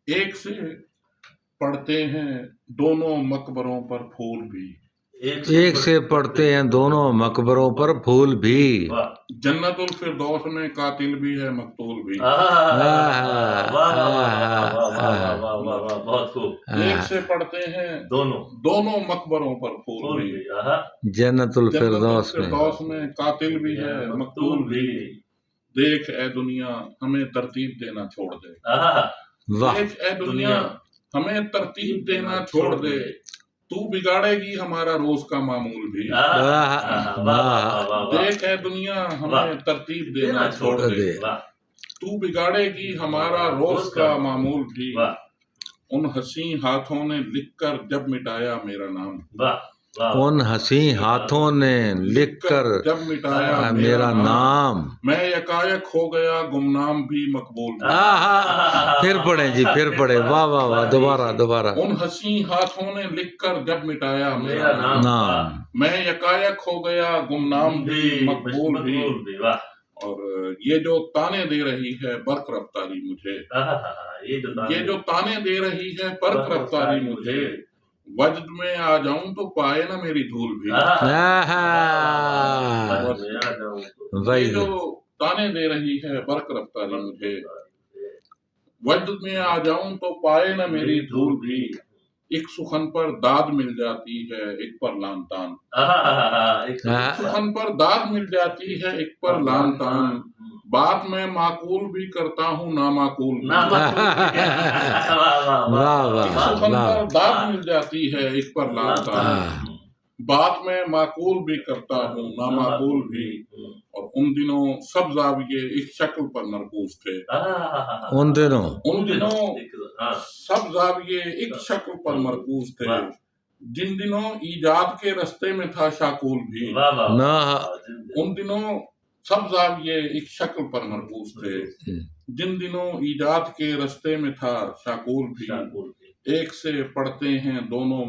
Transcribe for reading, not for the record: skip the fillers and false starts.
ایک سے پڑھتے ہیں دونوں مقبروں پر پھول بھی، ایک سے پڑھتے ہیں دونوں مقبروں پر پھول بھی، جنت الفردوس میں قاتل بھی ہے مقتول بھی، بہت خوب. ایک سے پڑھتے ہیں دونوں مقبروں پر پھول بھی، جنت الفردوس میں الفردوس میں قاتل بھی ہے مقتول بھی، دیکھ اے دنیا ہمیں ترتیب دینا چھوڑ دے، واہ دیکھ اے دنیا ہمیں ترتیب دینا چھوڑ دے، تو بگاڑے گی ہمارا روز کا معمول بھی، دیکھ اے دنیا ہمیں ترتیب دینا چھوڑ دے، تو بگاڑے گی ہمارا روز کا معمول بھی، ان حسین ہاتھوں نے لکھ کر جب مٹایا میرا نام، ان حسین ہاتھوں نے لکھ کر جب مٹایا میرا نام، میں یکایک ہو گیا گمنام بھی مقبول بھی، پھر پڑھیں جی پھر پڑھیں، واہ واہ واہ، دوبارہ ان حسین ہاتھوں نے لکھ کر جب مٹایا میرا نام، میں یکایک ہو گیا گمنام بھی مقبول بھی، اور یہ جو تانے دے رہی ہے برق رفتاری مجھے، یہ جو تانے دے رہی ہے برق رفتاری مجھے، وجد میں آ جاؤں تو پائے نہ میری دھول بھی، یہ جو تانے دے رہی ہے برق رفتاری مجھے، وجد میں آ جاؤں تو پائے نہ میری دھول بھی، ایک سخن پر داد مل جاتی ہے ایک پر لان تان، سخن پر داد مل جاتی ہے ایک پر لان تان، بات میں معقول بھی کرتا ہوں نامعقول بھی، ایک سخن پر داد مل جاتی ہے ایک پر لان تان، بات میں معقول بھی کرتا ہوں نامعقول بھی، اور ان دنوں سب زاویے ایک شکل پر مرکوز تھے، ان دنوں سب زاویے ایک شکل پر مرکوز تھے، جن دنوں ایجاد کے رستے میں تھا شاکول بھی، ان دنوں سب زاویے ایک شکل پر مرکوز تھے، جن دنوں ایجاد کے رستے میں تھا شاکول بھی، ایک سے پڑھتے ہیں دونوں